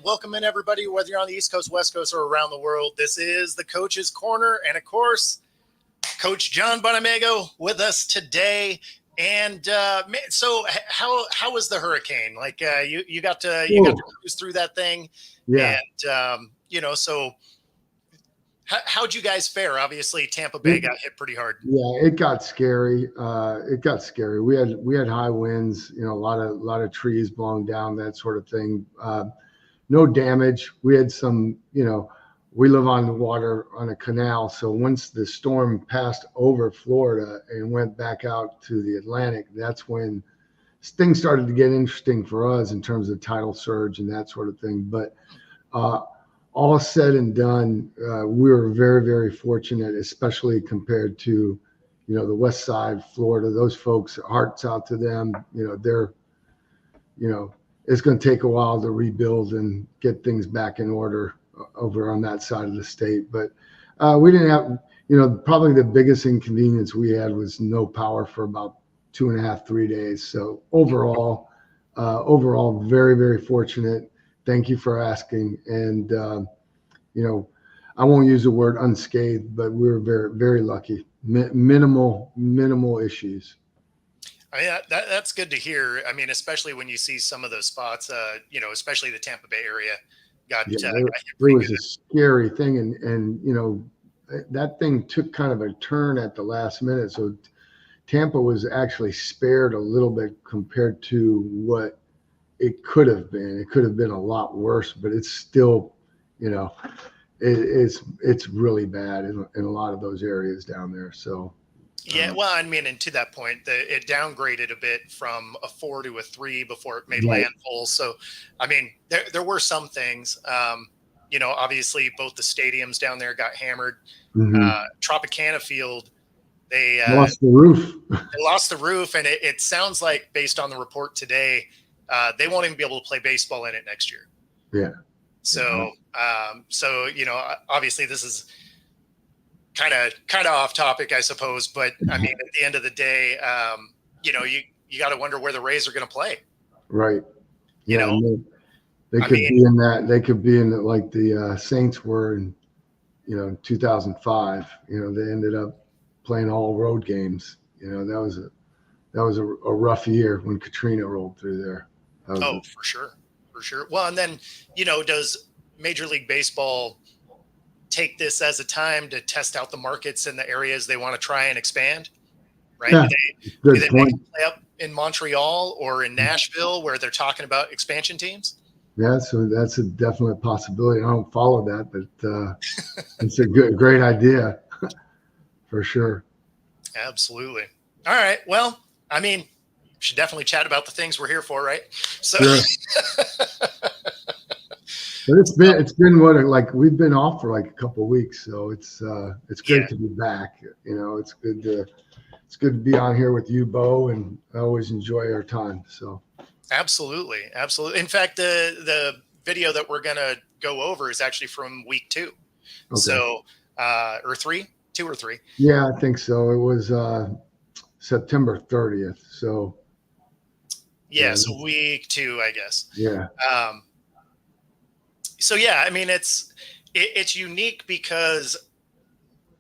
welcome in everybody, whether you're on the East Coast, West Coast, or around the world. This is the Coach's Corner, and of course, Coach John Bonamego with us today. And so, how was the hurricane? Like you got to cruise through that thing, yeah. And so how'd you guys fare? Obviously, Tampa Bay got hit pretty hard. Yeah, it got scary. We had high winds. A lot of trees blowing down, that sort of thing. No damage. We had some. We live on the water on a canal, so once the storm passed over Florida and went back out to the Atlantic, that's when things started to get interesting for us in terms of tidal surge and that sort of thing. But all said and done, we were very, very fortunate, especially compared to, the West Side, Florida. Those folks, hearts out to them. They're, it's going to take a while to rebuild and get things back in order over on that side of the state. But we didn't have, probably the biggest inconvenience we had was no power for about 2.5, 3 days. So overall, very, very fortunate. Thank you for asking. And, I won't use the word unscathed, but we were very, very lucky. Minimal issues. I mean, that's good to hear. I mean, especially when you see some of those spots, especially the Tampa Bay area got hit it pretty was good. A scary thing. And that thing took kind of a turn at the last minute. So Tampa was actually spared a little bit compared to what it could have been. It could have been a lot worse, but it's still, it's really bad in a lot of those areas down there. So yeah, well, I mean, and to that point, it downgraded a bit from a 4 to a 3 before it made landfall. So, I mean, there were some things. Obviously, both the stadiums down there got hammered. Mm-hmm. Tropicana Field, they lost the roof. They lost the roof, and it sounds like, based on the report today, they won't even be able to play baseball in it next year. Yeah. So, obviously, this is kind of off topic, I suppose. But I mean, at the end of the day, you got to wonder where the Rays are going to play. Right. Yeah. They could be in that. They could be in like the Saints were in, 2005. They ended up playing all road games. That was a rough year when Katrina rolled through there. For sure. Well, and then, does Major League Baseball take this as a time to test out the markets in the areas they want to try and expand? Right? Yeah, do they play up in Montreal or in Nashville where they're talking about expansion teams? Yeah, so that's a definite possibility. I don't follow that, but it's a great idea for sure. Absolutely. All right. Well, I mean, we should definitely chat about the things we're here for, right? So, sure. But it's been we've been off for like a couple of weeks, so it's great to be back. It's good to be on here with you, Bo, and I always enjoy our time. So absolutely. In fact, the video that we're gonna go over is actually from week 2. Okay. So or 3, 2 or 3. Yeah, I think so. It was September 30th. So so week 2, I guess. Yeah. So yeah, I mean, it's unique because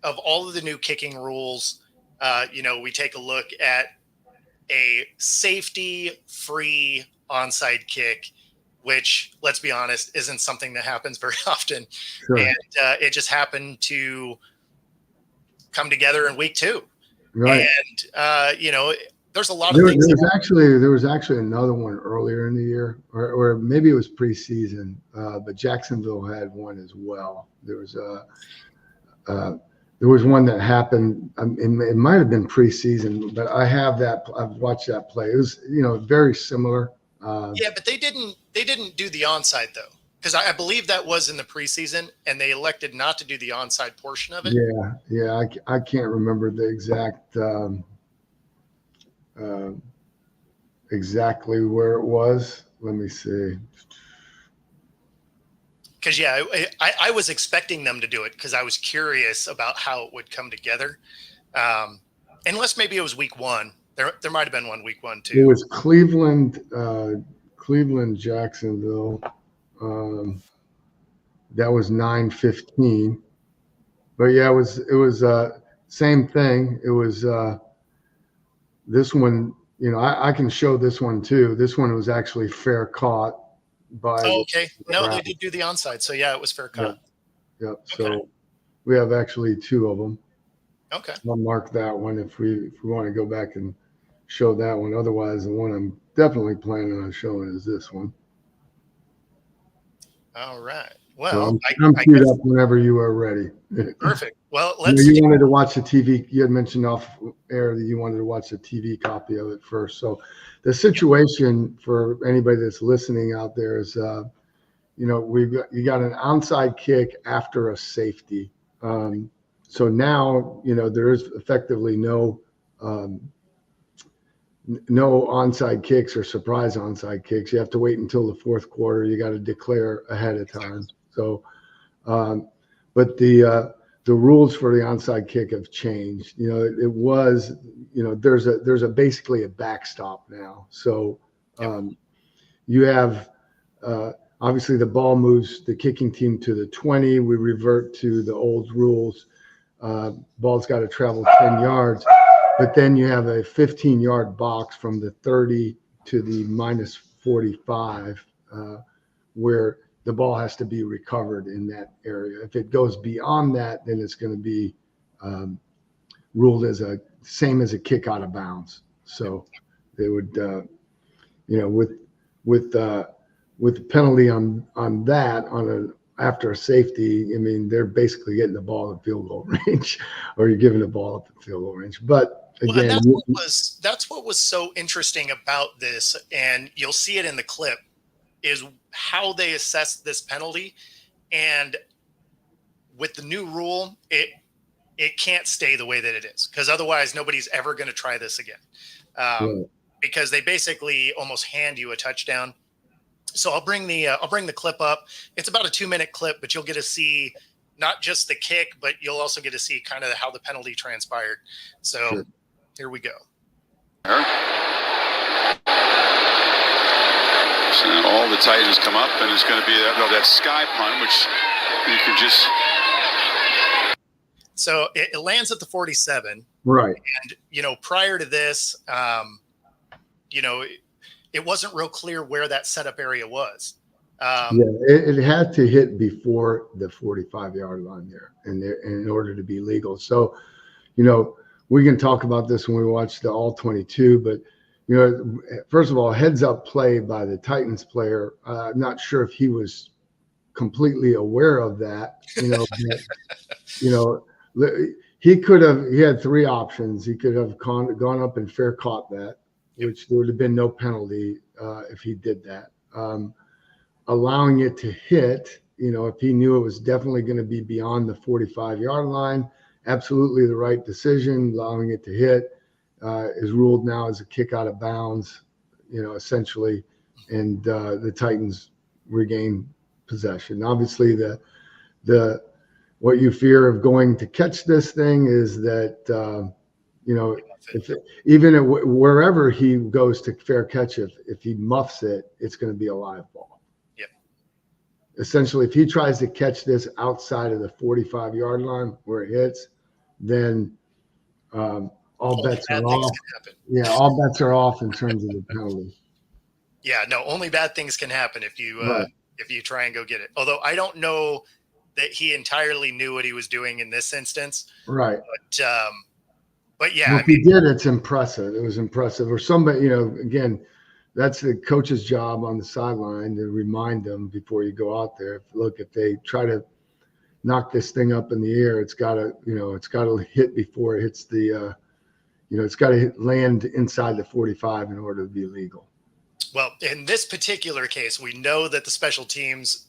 of all of the new kicking rules. We take a look at a safety-free onside kick, which, let's be honest, isn't something that happens very often. Sure. And it just happened to come together in week 2. Right. And there's a lot of things. There was actually another one earlier in the year, or maybe it was preseason, but Jacksonville had one as well. There was one that happened. It might have been preseason, but I've watched that play. It was very similar. Yeah, but they didn't do the onside though, because I believe that was in the preseason, and they elected not to do the onside portion of it. Yeah. I can't remember the exact. Exactly where it was. Let me see. Because I was expecting them to do it because I was curious about how it would come together. Unless maybe it was week 1. There might have been one week 1 too. It was Cleveland, Jacksonville. That was 9:15. But yeah, it was same thing. It was this one. I can show this one too. This one was actually fair caught by Oh, the okay. No, they crowd. did do the onside. So yeah, it was fair Yep, caught. yep. Okay. So we have actually two of them. Okay. I'll mark that one if we want to go back and show that one. Otherwise, the one I'm definitely planning on showing is this one. All right. So Well, I'm I queued guess up whenever you are ready. perfect. Well, You wanted to watch the TV. You had mentioned off air that you wanted to watch the TV copy of it first. So the situation for anybody that's listening out there is, you got an onside kick after a safety. So now, there is effectively um, no onside kicks or surprise onside kicks. You have to wait until the fourth quarter. You got to declare ahead of time. So, um, but the rules for the onside kick have changed. It was, there's a basically a backstop now. So you have obviously the ball moves the kicking team to the 20. We revert to the old rules. Ball's got to travel 10 yards. But then you have a 15-yard box from the 30 to the minus 45, where the ball has to be recovered in that area. If it goes beyond that, then it's going to be ruled as same as a kick out of bounds. So they would, with the penalty on that after a safety, I mean, they're basically getting the ball at field goal range, or you're giving the ball up at field goal range. But well, and again, that's what was so interesting about this, and you'll see it in the clip, is how they assessed this penalty. And with the new rule, it can't stay the way that it is, because otherwise nobody's ever going to try this again. Because they basically almost hand you a touchdown. So I'll bring the clip up. It's about a 2-minute clip, but you'll get to see not just the kick, but you'll also get to see kind of how the penalty transpired. So Here we go. So all the Titans come up, and it's going to be that sky punt, which you can just. So it lands at the 47. Right. And, prior to this, it wasn't real clear where that setup area was. It had to hit before the 45-yard line there, in order to be legal. So, we can talk about this when we watch the all 22, but first of all, heads up play by the Titans player. I'm not sure if he was completely aware of that. He had three options. He could have gone up and fair caught that, which there would have been no penalty if he did that. Allowing it to hit, if he knew it was definitely going to be beyond the 45-yard line, absolutely the right decision. Allowing it to hit is ruled now as a kick out of bounds, essentially, and the Titans regain possession. Obviously, the what you fear of going to catch this thing is that wherever he goes to fair catch, if he muffs it, it's going to be a live ball. Yep. Essentially, if he tries to catch this outside of the 45-yard line where it hits, then all bets are off. Yeah, all bets are off in terms of the penalty. Yeah, no, only bad things can happen if you try and go get it. Although I don't know that he entirely knew what he was doing in this instance. Right. But yeah, well, if he did, it's impressive. It was impressive. Or somebody, again, that's the coach's job on the sideline to remind them before you go out there. Look, if they try to knock this thing up in the air, it's got to hit before it hits the, it's got to land inside the 45 in order to be legal. Well, in this particular case, we know that the special teams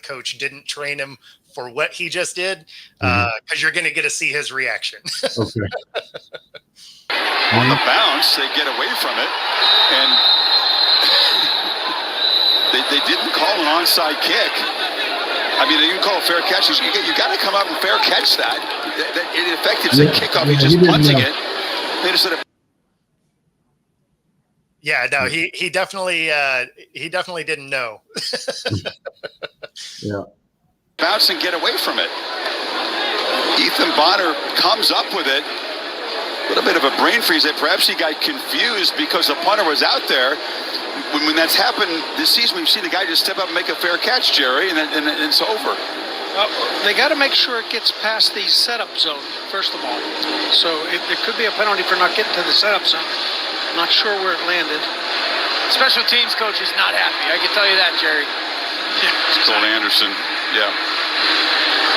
coach didn't train him for what he just did, because you're going to get to see his reaction. Okay. On the bounce, they get away from it, and they didn't call an onside kick. I mean, they didn't call a fair catch. You got to come out and fair catch that. In effect, it's a kickoff. He's just punting it. They just said, Yeah, no, he definitely didn't know. Yeah. Bounce and get away from it. Ethan Bonner comes up with it. A little bit of a brain freeze that perhaps he got confused because the punter was out there. When that's happened this season, we've seen the guy just step up and make a fair catch, Jerry, and it's over. They got to make sure it gets past the setup zone, first of all. So there could be a penalty for not getting to the setup zone. Not sure where it landed. Special teams coach is not happy. I can tell you that, Jerry. Yeah, Cole Anderson. Yeah.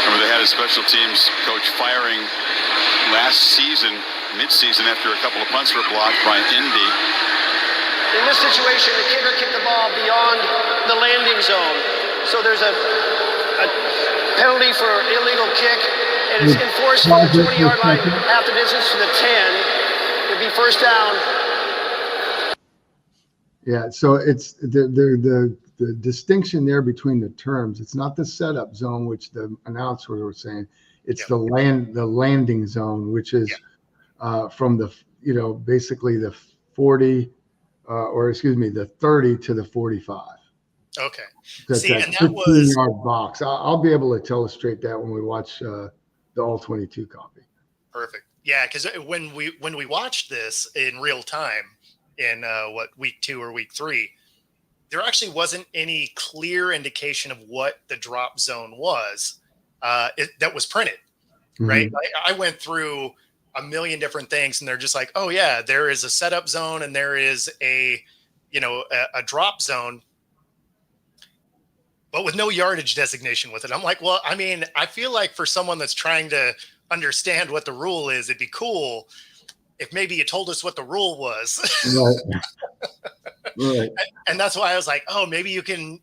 Remember they had a special teams coach firing last season, mid-season, after a couple of punts were blocked by Indy. In this situation, the kicker kicked the ball beyond the landing zone. So there's a penalty for illegal kick, and it's enforced from the 20-yard line, half the distance to the 10. It'd be first down. Yeah, so it's the distinction there between the terms. It's not the setup zone, which the announcers were saying. It's the landing zone, which is from the basically the 40 the 30 to the 45. Okay. That's See, that and that was 15-yard box. I'll be able to illustrate that when we watch the all 22 copy. perfect. Yeah, because when we watched this in real time in week 2 or week 3, there actually wasn't any clear indication of what the drop zone was that was printed, right? I went through a million different things, and they're just like, oh yeah, there is a setup zone and there is a drop zone, but with no yardage designation with it. I'm like, well, I mean, I feel like for someone that's trying to understand what the rule is, it'd be cool if maybe you told us what the rule was. Right. Right. And that's why I was like, oh, maybe you can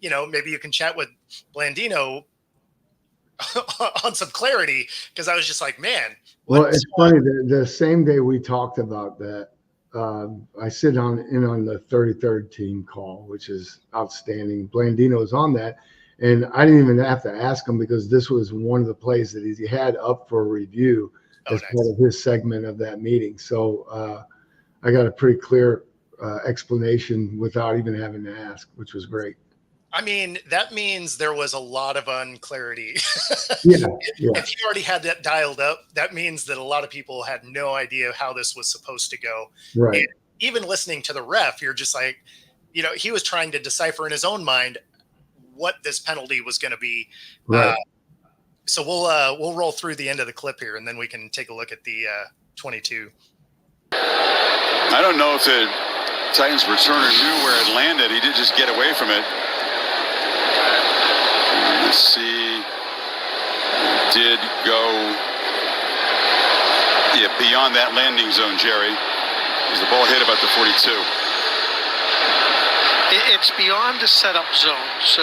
chat with Blandino on some clarity, because I was just like, man. Well, it's funny. The same day we talked about that, I sit in on the 33rd team call, which is outstanding. Blandino's on that, and I didn't even have to ask him because this was one of the plays that he had up for review as part of his segment of that meeting. So I got a pretty clear explanation without even having to ask, which was great. I mean, that means there was a lot of unclarity. Yeah. If you already had that dialed up, that means that a lot of people had no idea how this was supposed to go. Right. And even listening to the ref, you're just like, he was trying to decipher in his own mind what this penalty was going to be. Right. So we'll roll through the end of the clip here, and then we can take a look at the 22. I don't know if the Titans returner knew where it landed. He did just get away from it. Let's see. Did go beyond that landing zone, Jerry. As the ball hit about the 42. It's beyond the setup zone, so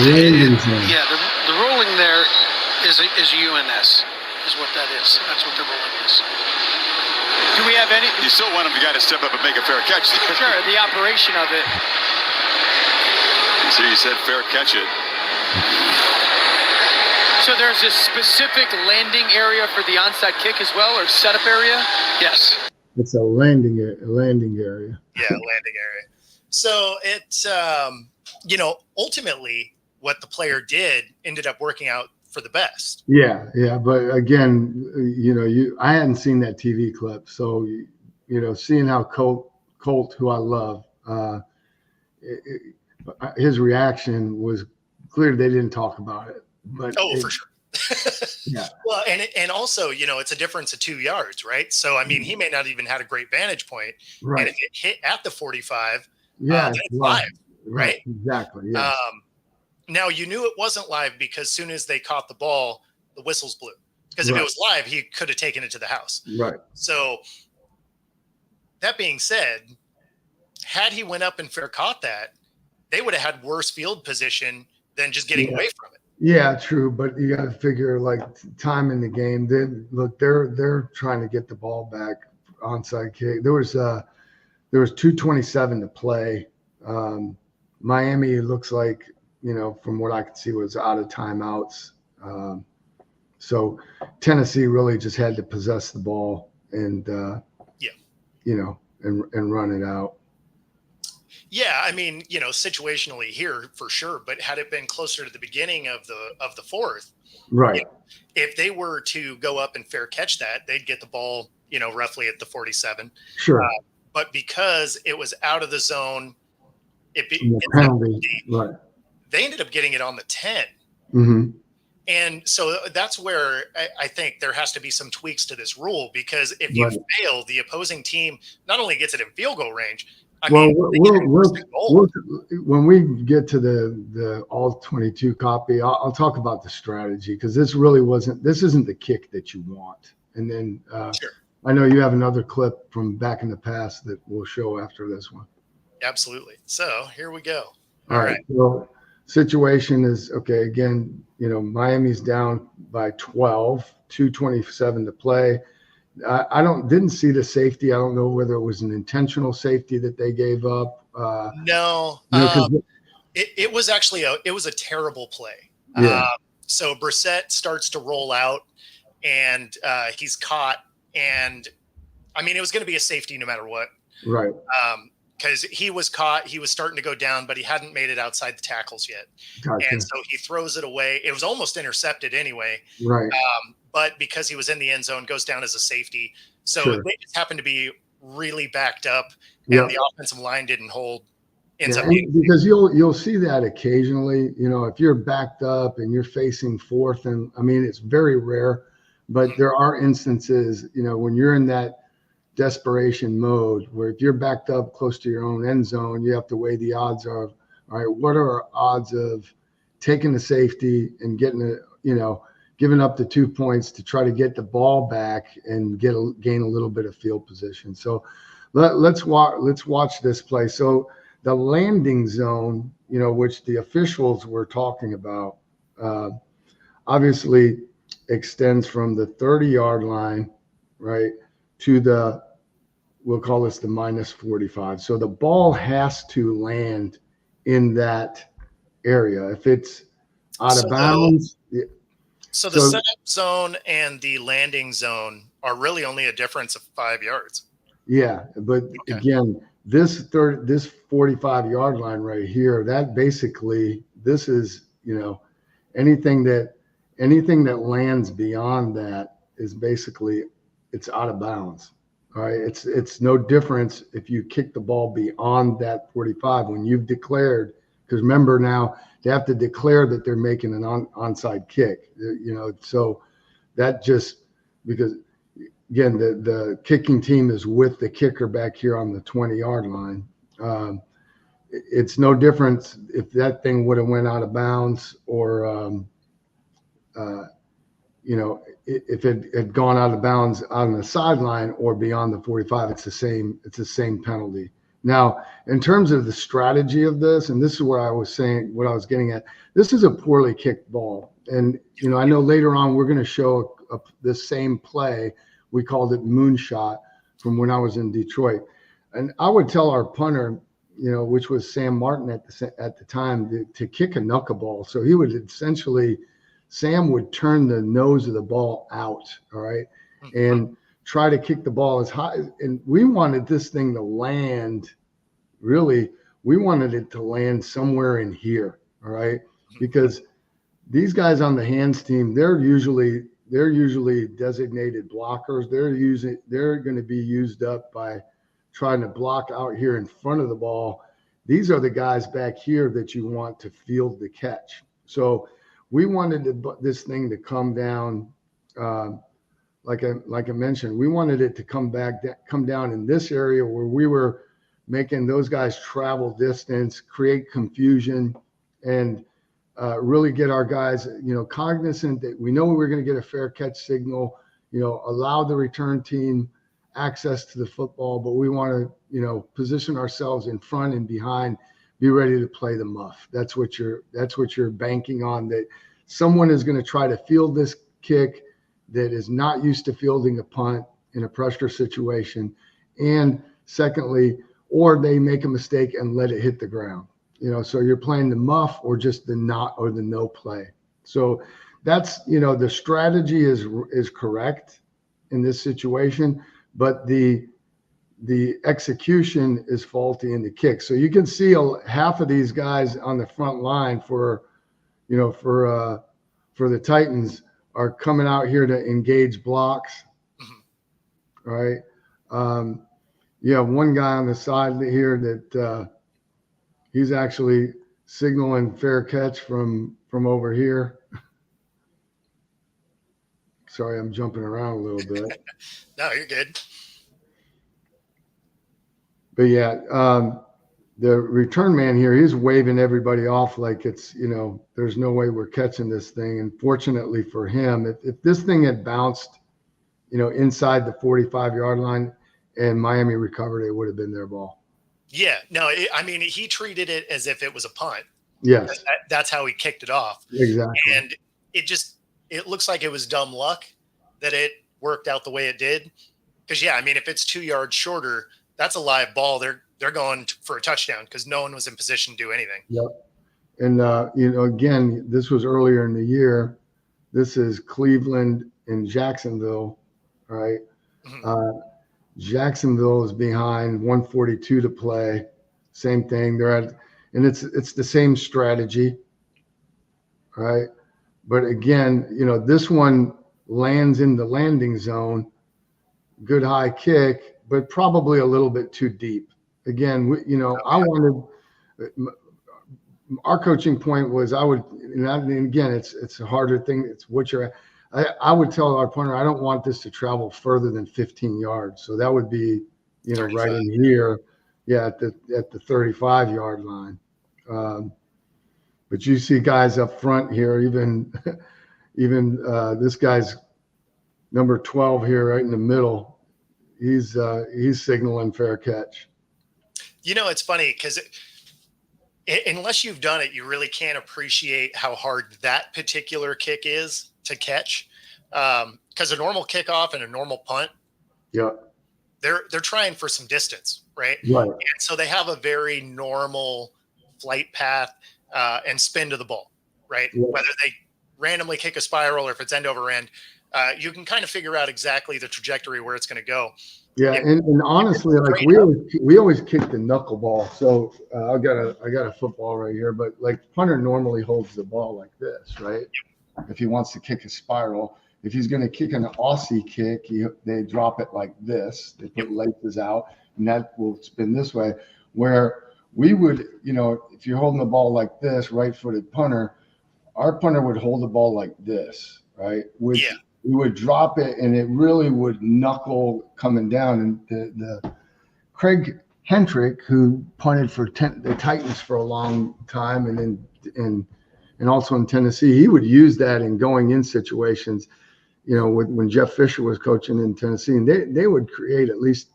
yeah, the rolling there is a UNS, is what that is. That's what the rolling is. Do we have any? You still want him to step up and make a fair catch. Sure, the operation of it. So you said fair catch it. So there's a specific landing area for the onside kick as well, or setup area? Yes. It's a landing area. Yeah, landing area. So it's, ultimately what the player did ended up working out for the best. Yeah. But again, I hadn't seen that TV clip. So, seeing how Colt, who I love, his reaction was clear. They didn't talk about it. But for sure. Yeah. Well, and also, it's a difference of 2 yards, right? So, I mean, he may not even had a great vantage point. Right. And if it hit at the 45, yeah, it's live, right? Exactly. Yes. Now, you knew it wasn't live because as soon as they caught the ball, the whistles blew. Because if it was live, he could have taken it to the house. Right. So, that being said, had he went up and fair caught that, they would have had worse field position than just getting away from it. Yeah, true, but you got to figure time in the game. They're trying to get the ball back, onside kick. There was 2:27 to play. Miami, it looks like, from what I could see, was out of timeouts. So Tennessee really just had to possess the ball, and and run it out. Yeah, I mean, situationally here for sure, but had it been closer to the beginning of the fourth, Right. If they were to go up and fair catch that, they'd get the ball, roughly at the 47. Sure. But because it was out of the zone, Right. They ended up getting it on the 10. Mm-hmm. And so that's where I think there has to be some tweaks to this rule, because if you fail, the opposing team not only gets it in field goal range, when we get to the all 22 copy, I'll talk about the strategy, because this isn't the kick that you want. And then sure. I know you have another clip from back in the past that we'll show after this one. Absolutely. So here we go. All right. Well, situation is okay. Again, Miami's down by 12, 2:27 to play. I didn't see the safety. I don't know whether it was an intentional safety that they gave up. No, it was actually a terrible play. Yeah. So Brissett starts to roll out, and he's caught. And I mean, it was going to be a safety no matter what. Right. Because he was caught, he was starting to go down, but he hadn't made it outside the tackles yet. Gotcha. And so he throws it away. It was almost intercepted anyway. Right. But because he was in the end zone, goes down as a safety. So Sure. they just happened to be really backed up, and the offensive line didn't hold. Because you'll see that occasionally, if you're backed up and you're facing fourth, and I mean, it's very rare, but there are instances, when you're in that desperation mode where if you're backed up close to your own end zone, you have to weigh the odds of, all right, what are our odds of taking the safety and giving up the 2 points to try to get the ball back and gain a little bit of field position. So let's watch this play. So the landing zone, which the officials were talking about, obviously extends from the 30-yard line, right, to we'll call this the minus 45. So the ball has to land in that area. If it's out of bounds. So the setup zone and the landing zone are really only a difference of 5 yards. Yeah, but again, this 45-yard line right here, that basically, this is, anything that lands beyond that is basically, it's out of bounds. All right, it's no difference if you kick the ball beyond that 45 when you've declared, because remember now they have to declare that they're making an onside kick. So that just, because again the kicking team is with the kicker back here on the 20-yard line. It's no difference if that thing would have went out of bounds or if it had gone out of bounds on the sideline or beyond the 45, it's the same penalty. Now, in terms of the strategy of this, and this is what I was saying, what I was getting at, this is a poorly kicked ball. And, I know later on we're going to show this same play. We called it moonshot from when I was in Detroit. And I would tell our punter, which was Sam Martin at the time, to kick a knuckleball. So he would essentially, Sam would turn the nose of the ball out, all right, and try to kick the ball as high. And we wanted this thing to land, really, we wanted it to land somewhere in here, all right, because these guys on the hands team, they're usually designated blockers. They're going to be used up by trying to block out here in front of the ball. These are the guys back here that you want to field the catch. So we wanted this thing to come down, like I mentioned, we wanted it to come down in this area where we were making those guys travel distance, create confusion, and really get our guys, cognizant that we know we're going to get a fair catch signal, allow the return team access to the football, but we want to, position ourselves in front and behind, be ready to play the muff. That's what you're banking on, that someone is going to try to field this kick that is not used to fielding a punt in a pressure situation. And secondly, or they make a mistake and let it hit the ground. So you're playing the muff or just the not or the no play. So that's, the strategy is correct in this situation, but the the execution is faulty in the kick. So you can see half of these guys on the front line for the Titans are coming out here to engage blocks. Mm-hmm. Right. You have one guy on the side here that he's actually signaling fair catch from over here. Sorry, I'm jumping around a little bit. No, you're good. But yeah, the return man here, he's waving everybody off like it's, there's no way we're catching this thing. And fortunately for him, if this thing had bounced, inside the 45-yard line and Miami recovered, it would have been their ball. Yeah, no, he treated it as if it was a punt. Yes. That's how he kicked it off. Exactly. And it looks like it was dumb luck that it worked out the way it did. Because, if it's 2 yards shorter, that's a live ball. They're going for a touchdown because no one was in position to do anything. Yep. And, again, this was earlier in the year. This is Cleveland and Jacksonville, right? Mm-hmm. Jacksonville is behind 142 to play. Same thing. And it's the same strategy, right? But again, this one lands in the landing zone, good high kick, but probably a little bit too deep. Again, our coaching point was and again, it's a harder thing. It's what I would tell our punter, I don't want this to travel further than 15 yards. So that would be, right in here. Yeah. At the 35-yard line. But you see guys up front here, even this guy's number 12 here right in the middle. He's signaling fair catch. It's funny because unless you've done it, you really can't appreciate how hard that particular kick is to catch. Because a normal kickoff and a normal punt, yeah, they're trying for some distance, right? Right. And so they have a very normal flight path and spin to the ball, right? Yeah. Whether they randomly kick a spiral or if it's end over end, you can kind of figure out exactly the trajectory where it's going to go. Yeah, and honestly, like we always kick the knuckleball. So I got a football right here, but like punter normally holds the ball like this, right? If he wants to kick a spiral, if he's going to kick an Aussie kick, they drop it like this. They put laces out, and that will spin this way. Where we would, if you're holding the ball like this, right-footed punter, our punter would hold the ball like this, right? Which we would drop it, and it really would knuckle coming down. And the Craig Hentrick, who punted for the Titans for a long time, and also in Tennessee, he would use that in going in situations. When Jeff Fisher was coaching in Tennessee, and they would create at least,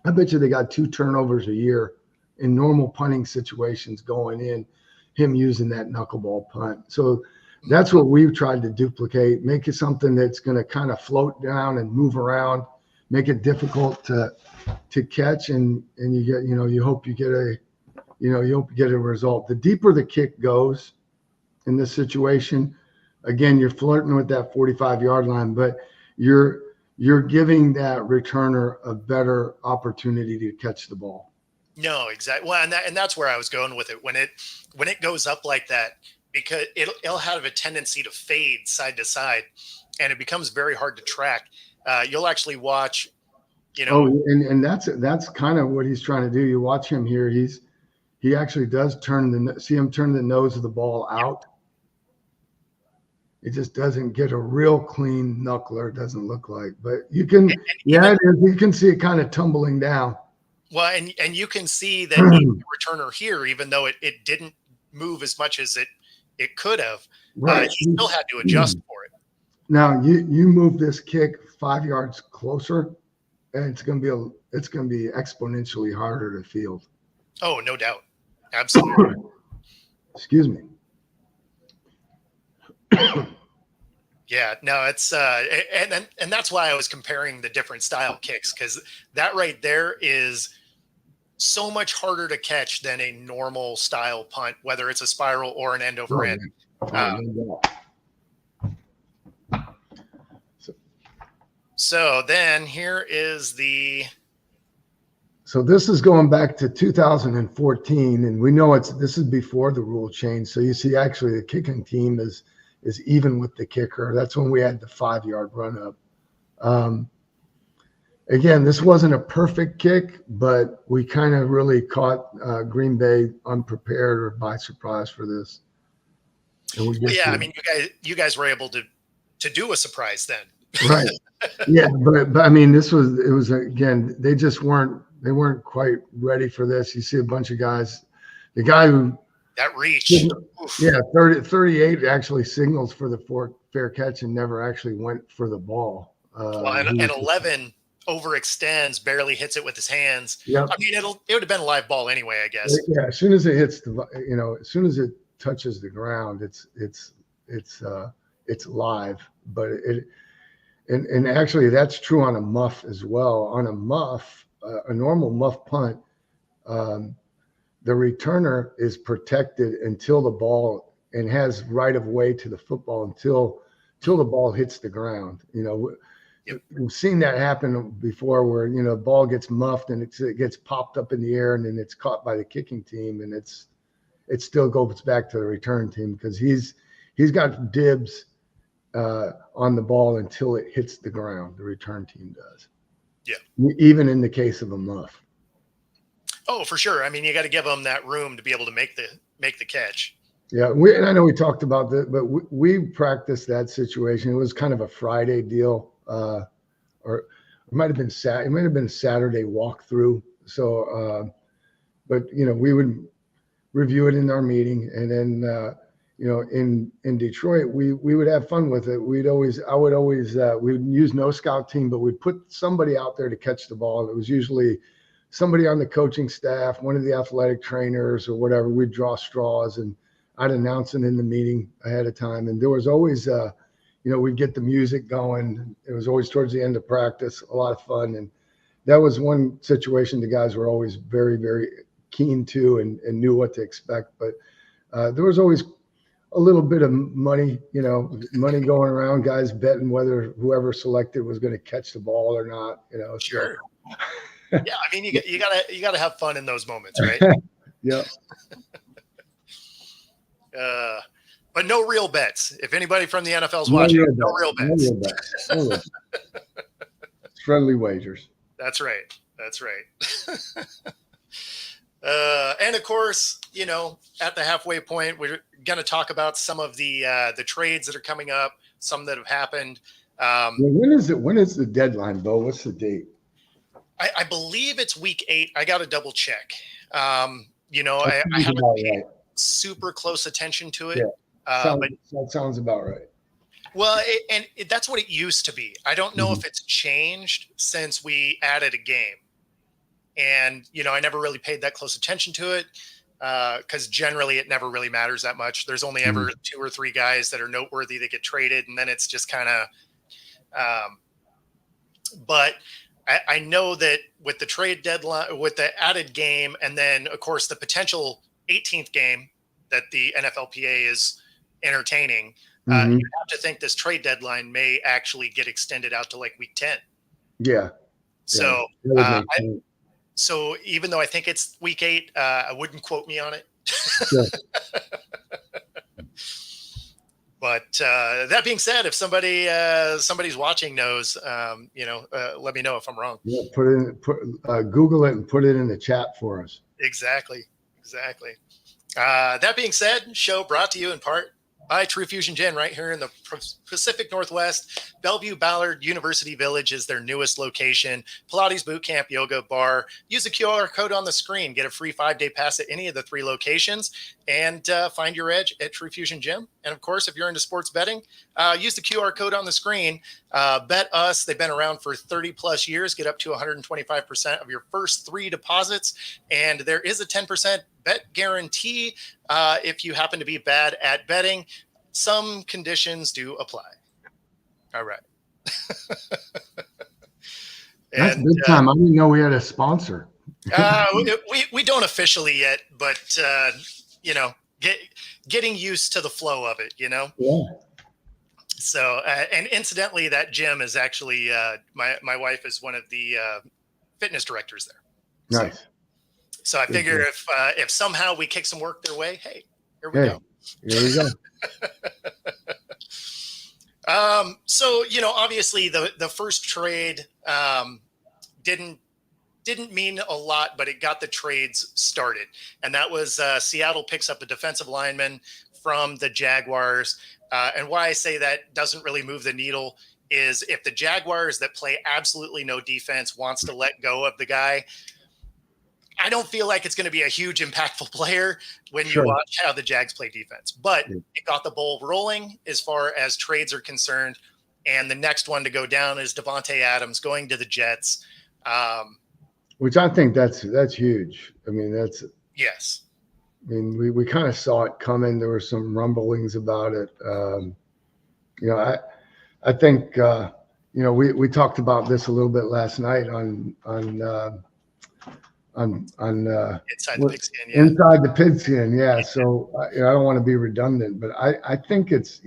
I bet you they got 2 turnovers a year in normal punting situations going in, him using that knuckleball punt. So that's what we've tried to duplicate, make it something that's going to kind of float down and move around, make it difficult to catch, and you get, you hope you get a result. The deeper the kick goes in this situation, again, you're flirting with that 45-yard line, but you're giving that returner a better opportunity to catch the ball. No, exactly. Well, and that's where I was going with it. When it goes up like that, because it'll have a tendency to fade side to side, and it becomes very hard to track. You'll actually watch, and that's kind of what he's trying to do. You watch him here. He actually does turn the nose of the ball out. It just doesn't get a real clean knuckler. It doesn't look like, but you can, you can see it kind of tumbling down. Well, and you can see that the returner here, even though it didn't move as much as it could have, right. He still had to adjust for it. Now you move this kick 5 yards closer, and it's going to be exponentially harder to field. Oh, no doubt, absolutely. Excuse me. Yeah, no, it's and that's why I was comparing the different style kicks, because that right there is so much harder to catch than a normal style punt, whether it's a spiral or an end over end. So then here is the So this is going back to 2014, and we know this is before the rule change. So you see, actually, the kicking team is even with the kicker. That's when we had the 5-yard run up. Again, this wasn't a perfect kick, but we kind of really caught Green Bay unprepared or by surprise for this. And yeah, I mean, you guys were able to do a surprise then, right? Yeah, but I mean, it was again, they weren't quite ready for this. You see a bunch of guys, the guy who that reach, yeah, 38 actually signals for the fair catch and never actually went for the ball. And 11 overextends, barely hits it with his hands. Yep. I mean, it would have been a live ball anyway, I guess. Yeah, as soon as it hits as soon as it touches the ground, it's live. But and actually that's true on a muff as well. On a muff, a normal muff punt, the returner is protected until the ball and has right of way to the football until the ball hits the ground. Yep. We've seen that happen before where, the ball gets muffed and it gets popped up in the air and then it's caught by the kicking team and it still goes back to the return team because he's got dibs on the ball until it hits the ground. The return team does. Yeah. Even in the case of a muff. Oh, for sure. I mean, you got to give them that room to be able to make the catch. Yeah, and I know we talked about that, but we practiced that situation. It was kind of a Friday deal, or it might have been Saturday walkthrough. So, but we would review it in our meeting, and then in Detroit, we would have fun with it. we would use no scout team, but we'd put somebody out there to catch the ball. It was usually somebody on the coaching staff, one of the athletic trainers or whatever. We'd draw straws and I'd announce it in the meeting ahead of time. And there was always, we'd get the music going. It was always towards the end of practice, a lot of fun. And that was one situation the guys were always very, very keen to and knew what to expect. But there was always a little bit of money going around, guys betting whether whoever selected was going to catch the ball or not, Sure. Yeah. I mean, you gotta have fun in those moments, right? Yeah. But no real bets. If anybody from the NFL is watching, no real bets. No real bets. Friendly wagers. That's right. And of course, at the halfway point, we're going to talk about some of the trades that are coming up, some that have happened. When is it? When is the deadline, Bo? What's the date? I believe it's week 8. I got to double check. I haven't paid super close attention to it. Yeah. That sounds about right. Well, that's what it used to be. I don't know if it's changed since we added a game. And, I never really paid that close attention to it because generally it never really matters that much. There's only ever 2 or 3 guys that are noteworthy that get traded. And then it's just kind of but I know that with the trade deadline, with the added game, and then, of course, the potential 18th game that the NFLPA is entertaining, you have to think this trade deadline may actually get extended out to like week 10. Yeah. So, so even though I think it's week 8, I wouldn't quote me on it. Sure. But that being said, if somebody's watching knows, let me know if I'm wrong. Yeah, Google it and put it in the chat for us. Exactly. That being said, show brought to you in part by True Fusion Gym right here in the Pacific Northwest. Bellevue Ballard University Village is their newest location. Pilates Boot Camp Yoga Bar. Use the QR code on the screen. Get a free 5-day pass at any of the 3 locations and find your edge at True Fusion Gym. And of course, if you're into sports betting, use the QR code on the screen. Bet Us. They've been around for 30 plus years. Get up to 125% of your first 3 deposits. And there is a 10% bet guarantee if you happen to be bad at betting. Some conditions do apply. All right. That's big time. I didn't know we had a sponsor. We don't officially yet, but getting used to the flow of it, Yeah. So, and incidentally, that gym is actually my wife is one of the fitness directors there. Nice. So I Good figure deal. if somehow we kick some work their way, hey, here we Hey, go. here we go. So obviously the first trade didn't mean a lot, but it got the trades started, and that was Seattle picks up a defensive lineman from the Jaguars. And why I say that doesn't really move the needle is if the Jaguars that play absolutely no defense wants to let go of the guy, I don't feel like it's going to be a huge impactful player when Sure. you watch how the Jags play defense. But Yeah. it got the ball rolling as far as trades are concerned. And the next one to go down is Devontae Adams going to the Jets. Which I think that's huge. I mean, Yes. I mean, we kind of saw it coming. There were some rumblings about it. I think we talked about this a little bit last night on Inside the pigskin. Yeah. Inside the pigskin. Yeah. So I don't want to be redundant, but I think it's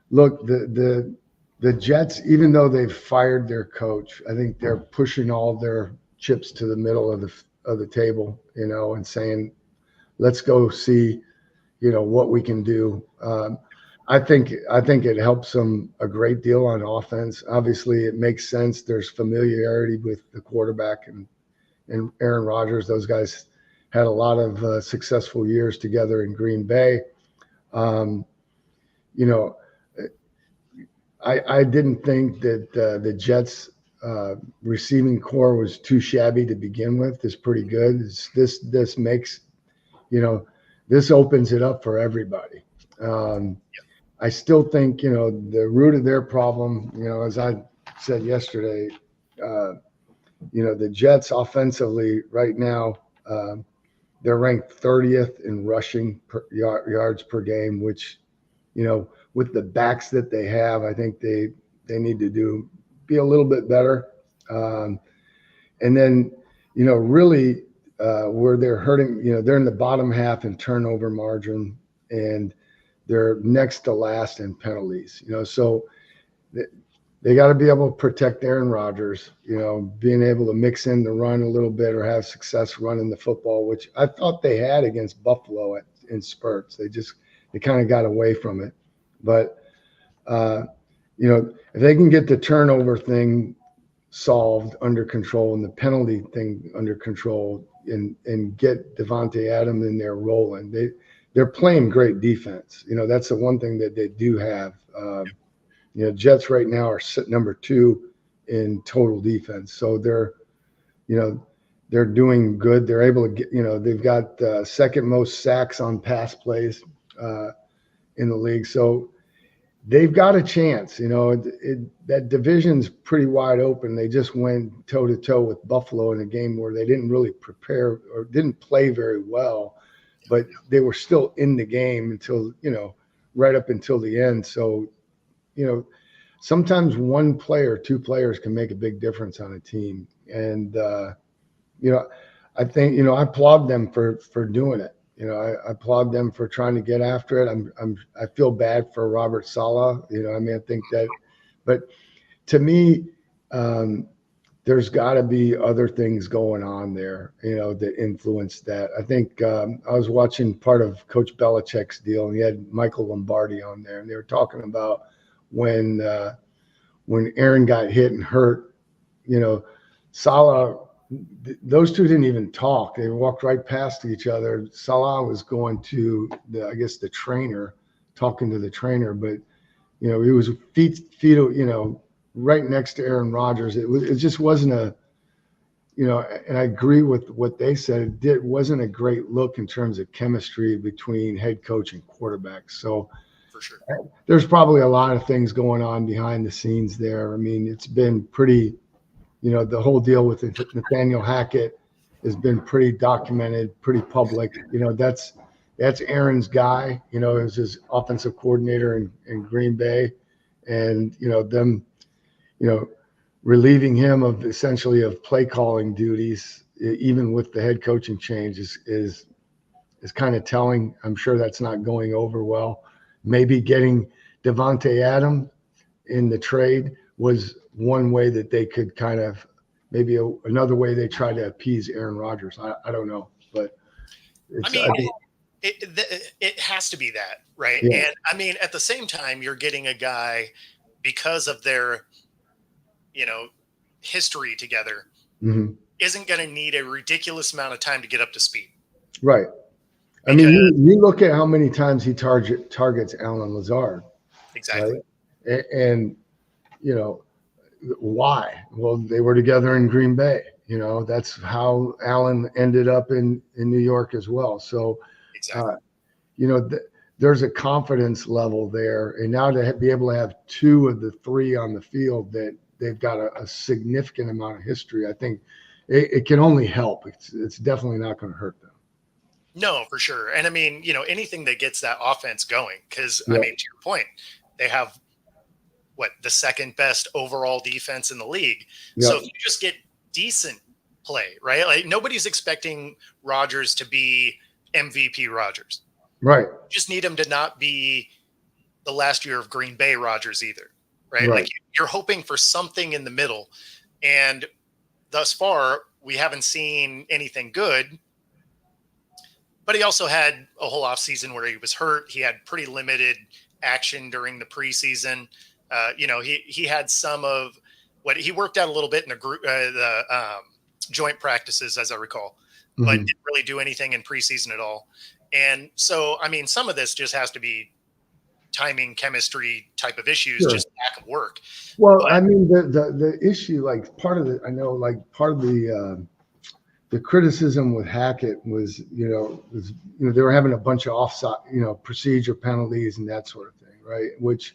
look, the Jets, even though they've fired their coach, I think they're pushing all their chips to the middle of the table, and saying, let's go see, what we can do. I think it helps them a great deal on offense. Obviously, it makes sense. There's familiarity with the quarterback and Aaron Rodgers. Those guys had a lot of successful years together in Green Bay. I didn't think that the Jets receiving core was too shabby to begin with. It's pretty good. This makes, this opens it up for everybody. I still think, the root of their problem, as I said yesterday, the Jets offensively right now, they're ranked 30th in rushing yards per game, which, with the backs that they have, I think they need to be a little bit better. And then, really where they're hurting, they're in the bottom half in turnover margin, and they're next to last in penalties, so they got to be able to protect Aaron Rodgers, being able to mix in the run a little bit or have success running the football, which I thought they had against Buffalo in spurts. They kind of got away from it. But, if they can get the turnover thing solved, under control, and the penalty thing under control, and get Devontae Adams in there rolling, they're playing great defense. That's the one thing that they do have. Jets right now are number 2 in total defense. So they're doing good. They're able to get, they've got second most sacks on pass plays in the league. So they've got a chance. That division's pretty wide open. They just went toe to toe with Buffalo in a game where they didn't really prepare or didn't play very well, but they were still in the game until, right up until the end. So, sometimes one player, 2 players can make a big difference on a team. And, I think, I applaud them for doing it. I applaud them for trying to get after it. I feel bad for Robert Saleh. I think that, but to me, there's got to be other things going on there, that influence that. I think I was watching part of Coach Belichick's deal, and he had Michael Lombardi on there, and they were talking about when Aaron got hit and hurt, Saleh, those two didn't even talk. They walked right past each other. Saleh was going to the trainer, talking to the trainer, but he was feet, right next to Aaron Rodgers. It just wasn't and I agree with what they said. It wasn't a great look in terms of chemistry between head coach and quarterback. So For sure. There's probably a lot of things going on behind the scenes there. I mean, it's been pretty, the whole deal with Nathaniel Hackett has been pretty documented, pretty public. That's Aaron's guy, as his offensive coordinator in Green Bay, and, them, relieving him of essentially of play calling duties, even with the head coaching change is kind of telling. I'm sure that's not going over well. Maybe getting Devontae Adams in the trade was one way that they could kind of maybe another way they try to appease Aaron Rodgers. I don't know, but I mean, it has to be that, right? Yeah. And I mean, at the same time, you're getting a guy because of their, history together, Mhm. isn't going to need a ridiculous amount of time to get up to speed. Right. I mean, you look at how many times he targets Alan Lazard. Exactly. Right? And why? Well, they were together in Green Bay. That's how Alan ended up in New York as well. So, exactly. There's a confidence level there. And now to be able to have 2 of the 3 on the field that they've got a significant amount of history, I think it can only help. It's definitely not going to hurt them. No, for sure. And I mean, anything that gets that offense going, because Yeah. I mean, to your point, they have the second best overall defense in the league. Yeah. So if you just get decent play, right? Like nobody's expecting Rodgers to be MVP Rodgers. Right. You just need him to not be the last year of Green Bay Rodgers either, right? Right. Like you're hoping for something in the middle. And thus far, we haven't seen anything good. But he also had a whole offseason where he was hurt. He had pretty limited action during the preseason. He had some of what he worked out a little bit in the joint practices, as I recall, but didn't really do anything in preseason at all. And so, I mean, some of this just has to be timing, chemistry type of issues, Sure. just lack of work. Well, but, I mean, the issue, like part of the criticism with Hackett was, they were having a bunch of offside, procedure penalties and that sort of thing, right? Which,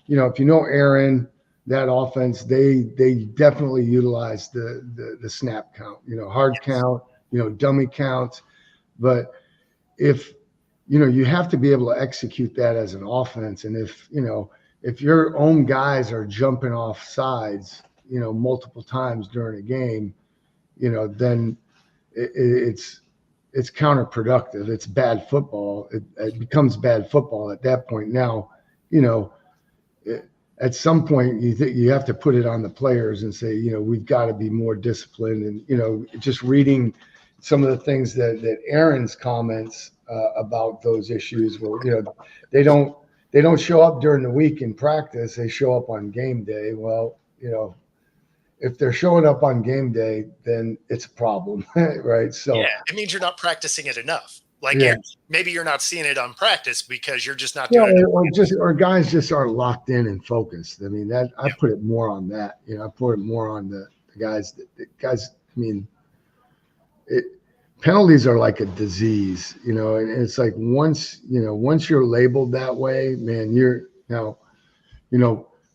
if Aaron, that offense, they definitely utilize the snap count, hard count, dummy counts. But if, you have to be able to execute that as an offense. And if your own guys are jumping off sides, multiple times during a game, then it's counterproductive. It's bad football. It becomes bad football at that point. Now, at some point you have to put it on the players and say, we've got to be more disciplined. And, just reading some of the things that Aaron's comments about those issues were, they don't show up during the week in practice. They show up on game day. Well, if they're showing up on game day, then it's a problem, right? So yeah, it means you're not practicing it enough. Like maybe you're not seeing it on practice because you're just not doing it. Or guys just aren't locked in and focused. I mean, I put it more on that. I put it more on the guys. I mean, penalties are like a disease, and it's like once you're labeled that way, man,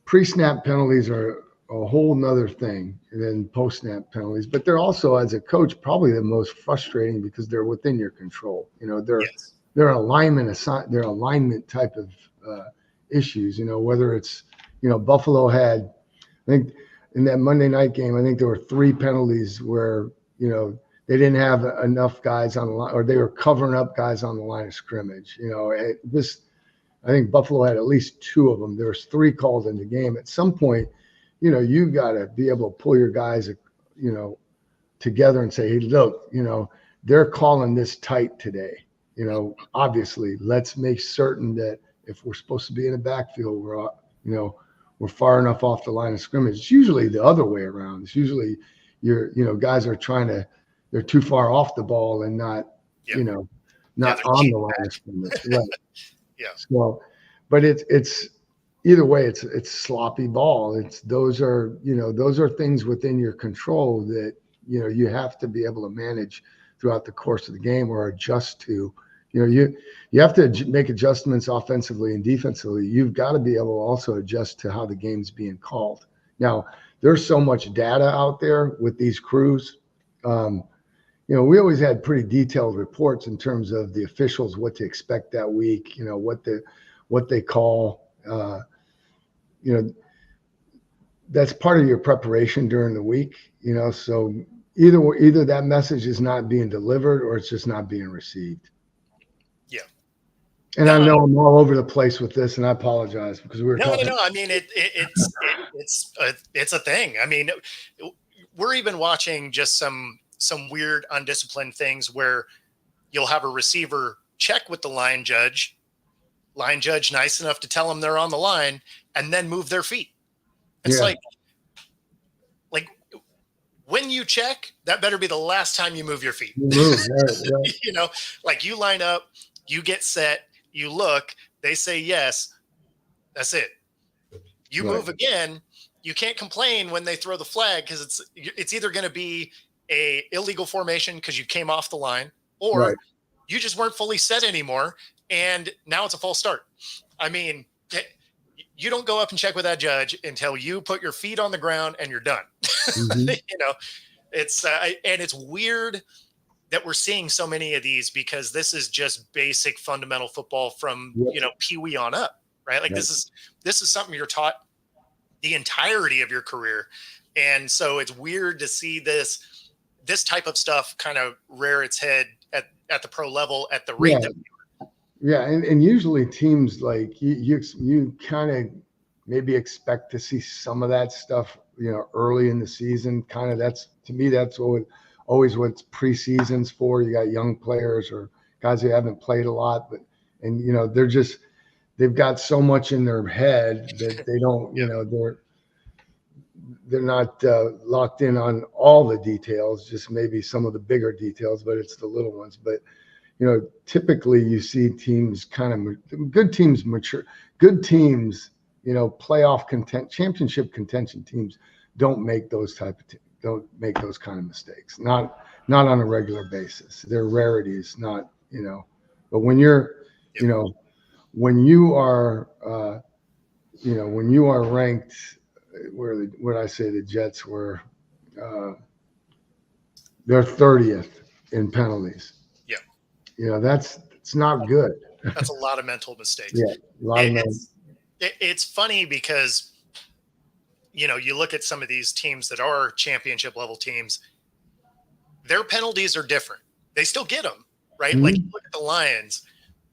pre-snap penalties are a whole nother thing than post-snap penalties, but they're also, as a coach, probably the most frustrating because they're within your control. They're alignment type of issues. Whether it's Buffalo had, I think in that Monday night game, I think there were 3 penalties where they didn't have enough guys on the line, or they were covering up guys on the line of scrimmage. I think Buffalo had at least 2 of them. There was 3 called in the game. At some point, you got to be able to pull your guys, together and say, hey, look, they're calling this tight today. Obviously, let's make certain that if we're supposed to be in the backfield, we're far enough off the line of scrimmage. It's usually the other way around. It's usually guys are they're too far off the ball and not on the line of scrimmage. Right. Yeah. So, but it's either way, it's sloppy ball. Those are things within your control that, you have to be able to manage throughout the course of the game or adjust to. You have to make adjustments offensively and defensively. You've got to be able to also adjust to how the game's being called. Now, there's so much data out there with these crews. We always had pretty detailed reports in terms of the officials, what to expect that week, what they call. That's part of your preparation during the week, so either that message is not being delivered or it's just not being received. Yeah. And I know I'm all over the place with this, and I apologize because we were talking. No. I mean, it's a thing. I mean, we're even watching just some weird undisciplined things where you'll have a receiver check with the line judge nice enough to tell them they're on the line, and then move their feet. It's like when you check, that better be the last time you move your feet. You know, like you line up, you get set, you look, they say yes, that's it. You move again, you can't complain when they throw the flag, because it's either going to be a illegal formation because you came off the line, or you just weren't fully set anymore, and now it's a false start. I mean, you don't go up and check with that judge until you put your feet on the ground and you're done. You know, it's and it's weird that we're seeing so many of these, because this is just basic fundamental football from, you know, Pee-wee on up, right? Like this is something you're taught the entirety of your career. And so it's weird to see this type of stuff kind of rear its head at the pro level at the rate that we are. Yeah, and usually teams, like you kind of maybe expect to see some of that stuff, you know, early in the season. Kind of that's always what's preseason's for. You got young players or guys who haven't played a lot, and you know they've got so much in their head that they don't, you know, they're not locked in on all the details, just maybe some of the bigger details, but it's the little ones. But you know, typically you see teams good teams mature, good teams, you know, championship contention teams don't make those kind of mistakes. Not on a regular basis. They're rarities, not, you know. But when you're, you know, when you are ranked, what I say the Jets were, they're 30th in penalties. You know, it's not good. That's a lot of mental mistakes. Yeah, a lot of mental. It's funny because, you know, you look at some of these teams that are championship level teams, their penalties are different. They still get them, right? Like, look at the Lions.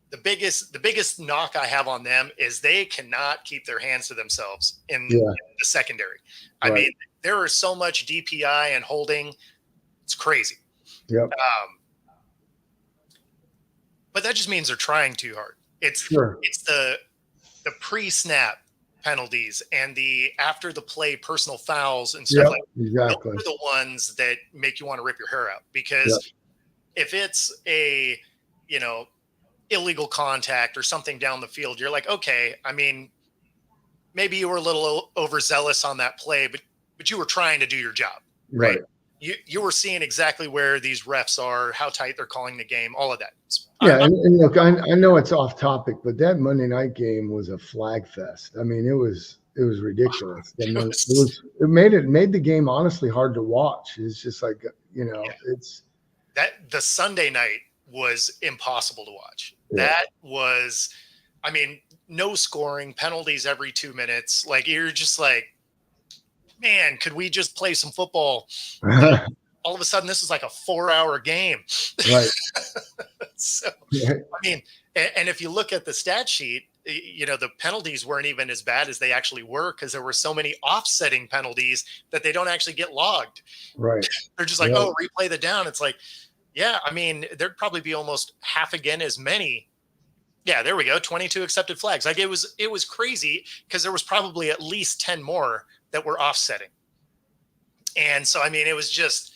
The biggest knock I have on them is they cannot keep their hands to themselves in the secondary. I mean, there is so much DPI and holding. It's crazy. Yep. But that just means they're trying too hard. It's the pre-snap penalties and the after the play personal fouls and stuff like that. Exactly. Those are the ones that make you want to rip your hair out, because if it's a, you know, illegal contact or something down the field, you're like, okay, I mean, maybe you were a little overzealous on that play, but you were trying to do your job, right? You were seeing exactly where these refs are, how tight they're calling the game, all of that. And look, I know it's off topic, but that Monday night game was a flag fest. I mean, it was ridiculous. It made the game honestly hard to watch. It's just like, you know, it's that the Sunday night was impossible to watch. That was, I mean, no scoring, penalties every 2 minutes. Like, you're just like, man, could we just play some football? All of a sudden, this is like a 4-hour game. Right. So, I mean, and if you look at the stat sheet, you know, the penalties weren't even as bad as they actually were, because there were so many offsetting penalties that they don't actually get logged. Right. They're just like, oh, replay the down. It's like, yeah, I mean, there'd probably be almost half again as many. Yeah, there we go. 22 accepted flags. Like, it was crazy, because there was probably at least 10 more that were offsetting. And so, I mean, it was just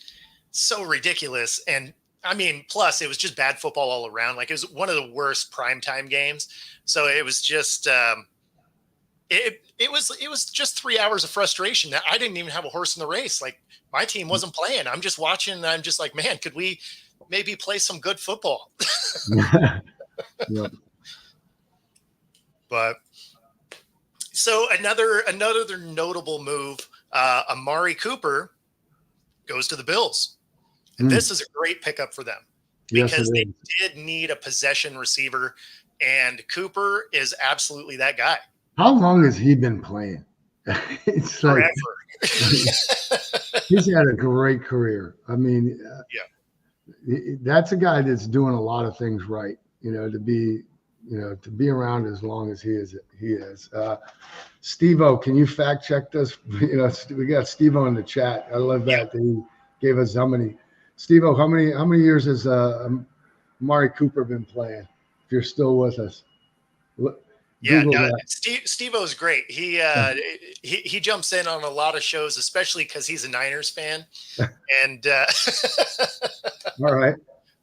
so ridiculous. And I mean, plus it was just bad football all around. Like, it was one of the worst primetime games. So it was just, it was just 3 hours of frustration that I didn't even have a horse in the race. Like, my team wasn't playing. I'm just watching, and I'm just like, man, could we maybe play some good football? But so another notable move, Amari Cooper goes to the Bills. And this is a great pickup for them, because they did need a possession receiver, and Cooper is absolutely that guy. How long has he been playing? It's forever. He's had a great career. I mean, that's a guy that's doing a lot of things right. You know, to be, to be around as long as he is. Steve-O, can you fact check this? We got Steve-O in the chat. I love that he gave us how many. Steve-O, how many years has Amari Cooper been playing? If you're still with us. Google that. Steve-O's great. He jumps in on a lot of shows, especially because he's a Niners fan. And all right.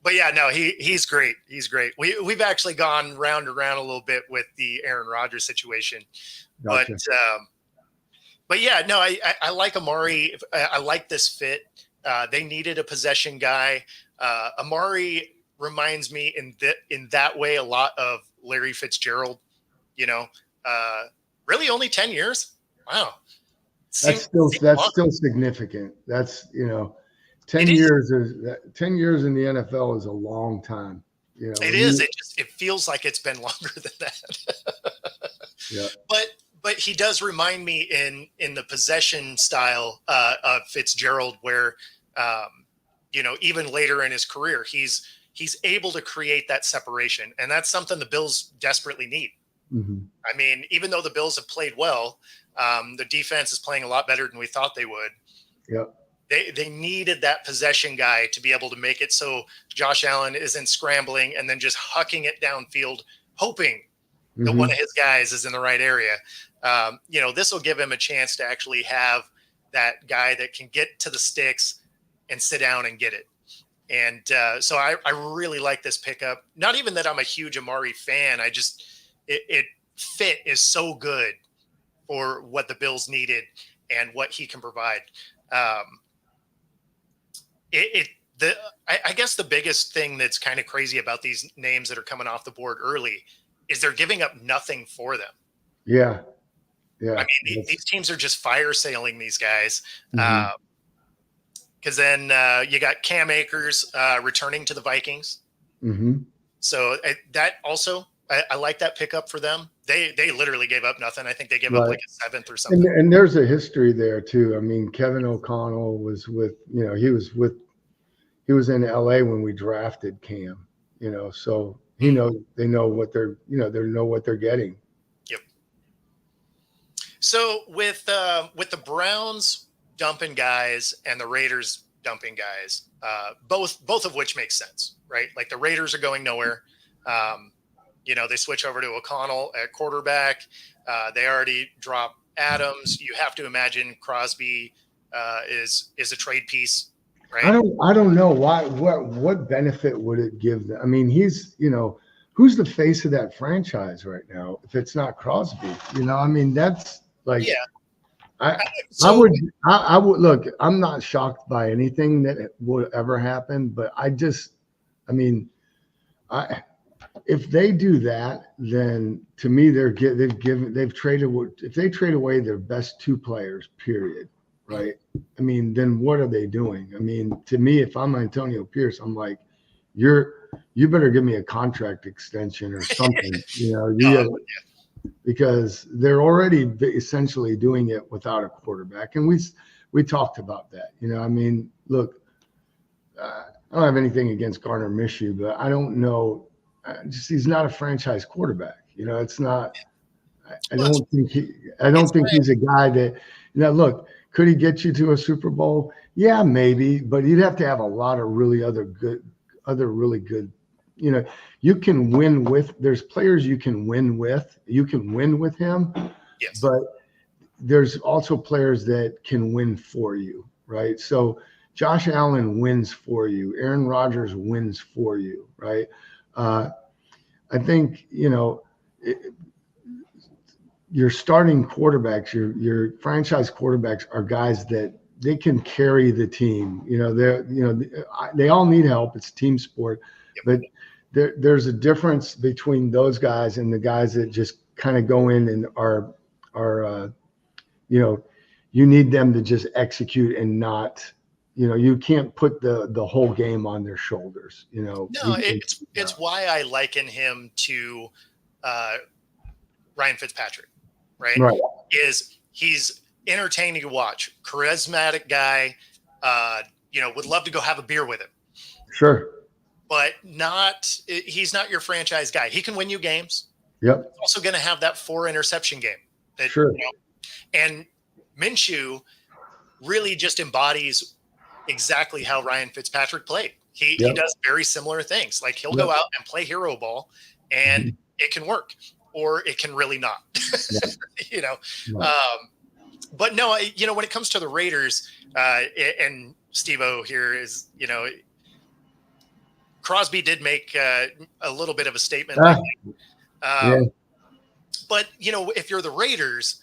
But yeah, no, he's great. He's great. We've actually gone round and round a little bit with the Aaron Rodgers situation. Gotcha. But yeah, no, I like Amari. I like this fit. They needed a possession guy. Amari reminds me in that way a lot of Larry Fitzgerald. Really only 10 years. Wow. That's still significant. That's 10 years in the NFL is a long time. It is. It feels like it's been longer than that. Yeah. But he does remind me in the possession style of Fitzgerald, where even later in his career, he's able to create that separation, and that's something the Bills desperately need. Mm-hmm. I mean, even though the Bills have played well, the defense is playing a lot better than we thought they would. Yep. They needed that possession guy to be able to make it so Josh Allen isn't scrambling and then just hucking it downfield, hoping that one of his guys is in the right area. This will give him a chance to actually have that guy that can get to the sticks and sit down and get it. And so I really like this pickup. Not even that I'm a huge Amari fan. It fit is so good for what the Bills needed and what he can provide. I guess the biggest thing that's kind of crazy about these names that are coming off the board early is they're giving up nothing for them. Yeah. I mean, these teams are just fire sailing these guys. Because then you got Cam Akers returning to the Vikings. Mm-hmm. So that also, I like that pickup for them. They literally gave up nothing. I think they gave up like a seventh or something. And there's a history there too. I mean, Kevin O'Connell was with, he was in LA when we drafted Cam, so they know what they're getting. Yep. So with the Browns dumping guys and the Raiders dumping guys, both of which make sense, right? Like the Raiders are going nowhere. They switch over to O'Connell at quarterback. They already dropped Adams. You have to imagine Crosby is a trade piece, right? I don't know why. What benefit would it give them? I mean, he's who's the face of that franchise right now? If it's not Crosby, I mean, that's like, yeah. I would look. I'm not shocked by anything that would ever happen, but if they do that, then to me they've traded. If they trade away their best two players, period, right? I mean, then what are they doing? I mean, to me, if I'm Antonio Pierce, I'm like, you better give me a contract extension or something, because they're already essentially doing it without a quarterback, and we talked about that. I mean, look, I don't have anything against Gardner Minshew, but I don't know. He's not a franchise quarterback. It's not. I don't think he's a guy that. Look, could he get you to a Super Bowl? Yeah, maybe, but you'd have to have a lot of really really good. You can win with. There's players you can win with. You can win with him. Yes. But there's also players that can win for you, right? So Josh Allen wins for you. Aaron Rodgers wins for you, right? I think, your starting quarterbacks, your franchise quarterbacks are guys that they can carry the team. They all need help. It's a team sport, but there's a difference between those guys and the guys that just kind of go in and are you need them to just execute and not. You can't put the whole game on their shoulders. No, it's why I liken him to Ryan Fitzpatrick, right? He's entertaining to watch, charismatic guy. Would love to go have a beer with him. Sure. but he's not your franchise guy. He can win you games. Yep. He's also going to have that 4 interception game. That, Sure. And Minshew really just embodies exactly how Ryan Fitzpatrick played. He does very similar things. Like he'll go out and play hero ball, and it can work, or it can really not. But no, when it comes to the Raiders, and Steve-O here is, Crosby did make a little bit of a statement. But, if you're the Raiders,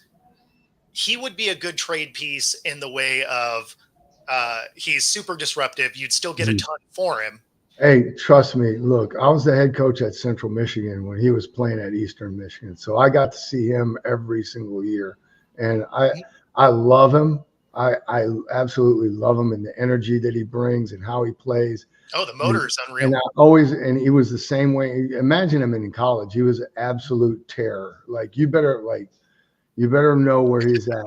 he would be a good trade piece in the way of he's super disruptive. You'd still get a ton for him. Hey, trust me. Look, I was the head coach at Central Michigan when he was playing at Eastern Michigan. So I got to see him every single year. And I love him. I absolutely love him and the energy that he brings and how he plays. Oh, the motor is unreal. And he was the same way. Imagine him in college. He was an absolute terror. Like you better know where he's at.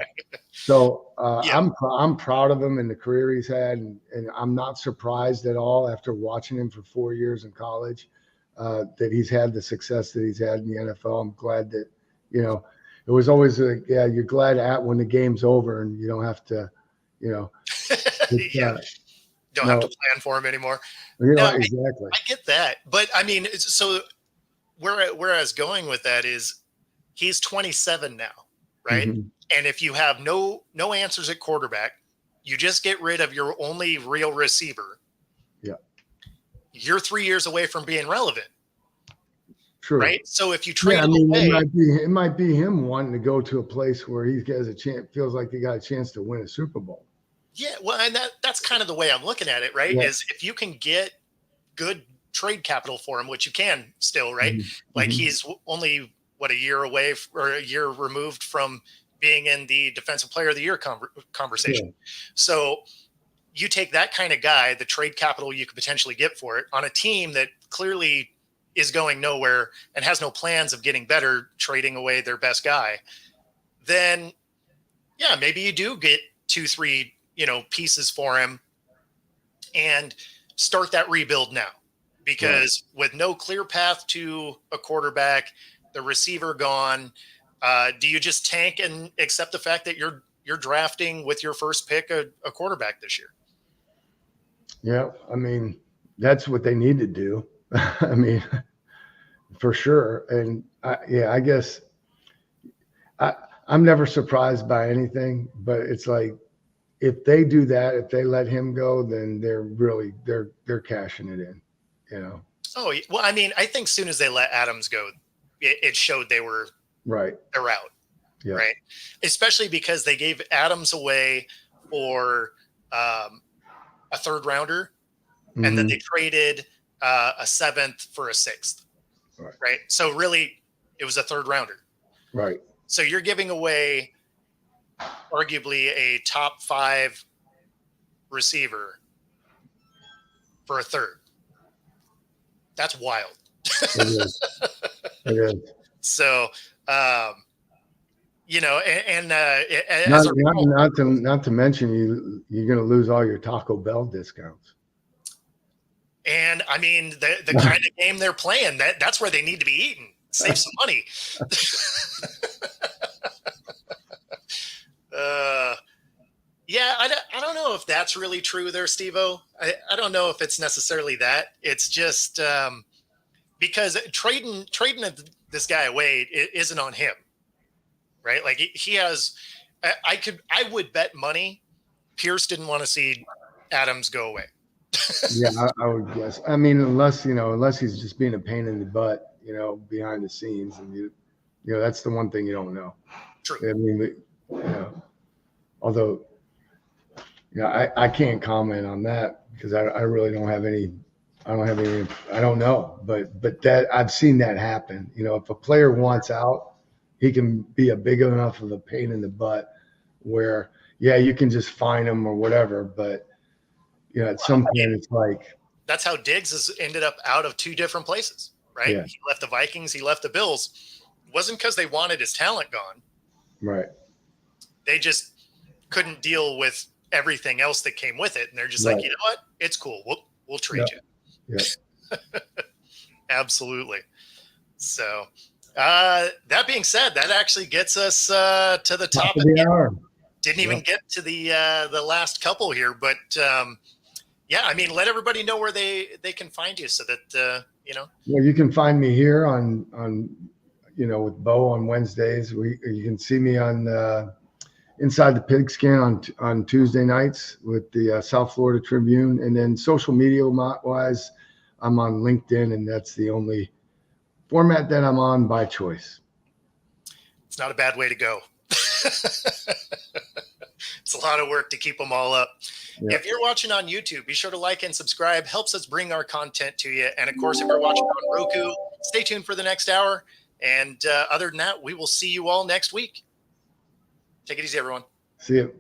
So I'm proud of him and the career he's had, and I'm not surprised at all after watching him for 4 years in college that he's had the success that he's had in the NFL. I'm glad that it was always you're glad when the game's over and you don't have to don't have to plan for him anymore. Exactly. I get that, but I mean, so where I was going with that is he's 27 now. Right. Mm-hmm. And if you have no answers at quarterback, you just get rid of your only real receiver. Yeah. You're 3 years away from being relevant. True. Right. So if you trade it might be him wanting to go to a place where he has a chance, feels like he got a chance to win a Super Bowl. Yeah. Well, and that's kind of the way I'm looking at it. Right. Yeah. Is if you can get good trade capital for him, which you can still, right? Mm-hmm. Like he's only a year away or a year removed from being in the Defensive Player of the Year conversation. Yeah. So you take that kind of guy, the trade capital you could potentially get for it on a team that clearly is going nowhere and has no plans of getting better, trading away their best guy, then maybe you do get 2-3, pieces for him and start that rebuild now, because with no clear path to a quarterback, the receiver gone, do you just tank and accept the fact that you're drafting with your first pick a quarterback this year? Yeah, I mean, that's what they need to do. I mean, for sure. And I guess I'm never surprised by anything, but it's like if they do that, if they let him go, then they're cashing it in, Oh, well, I mean, I think as soon as they let Adams go, it showed they were right. They're out, right? Especially because they gave Adams away for a third rounder, and then they traded a 7th for a 6th, right? So really, it was a third rounder, right? So you're giving away arguably a top 5 receiver for a third. That's wild. It is. So, not to mention you're going to lose all your Taco Bell discounts. And I mean, the kind of game they're playing, that's where they need to be eating. Save some money. I don't know if that's really true there, Steve-O. I don't know if it's necessarily that. It's just because trading this guy away isn't on him, right? Like he has. I would bet money Pierce didn't want to see Adams go away. Yeah, I would guess. I mean, unless he's just being a pain in the butt, behind the scenes, and that's the one thing you don't know. True. I mean, although, I can't comment on that because I really don't have any. I don't know, but that I've seen that happen. If a player wants out, he can be a big enough of a pain in the butt where, you can just fine him or whatever. But, at some point it's like. That's how Diggs has ended up out of 2 different places, right? Yeah. He left the Vikings. He left the Bills. It wasn't because they wanted his talent gone. Right. They just couldn't deal with everything else that came with it. And they're just like, you know what? It's cool. We'll trade you. Yeah. Absolutely. So that being said, that actually gets us to the top of the hour. Didn't even get to the last couple here, but yeah, I mean, let everybody know where they can find you so that Well, you can find me here on with Bo on Wednesdays. You can see me on Inside the Pigskin on Tuesday nights with the South Florida Tribune, and then social media wise, I'm on LinkedIn, and that's the only format that I'm on by choice. It's not a bad way to go. It's a lot of work to keep them all up. Yeah. If you're watching on YouTube, be sure to like and subscribe. Helps us bring our content to you. And of course, if you're watching on Roku, stay tuned for the next hour. And other than that, we will see you all next week. Take it easy, everyone. See you.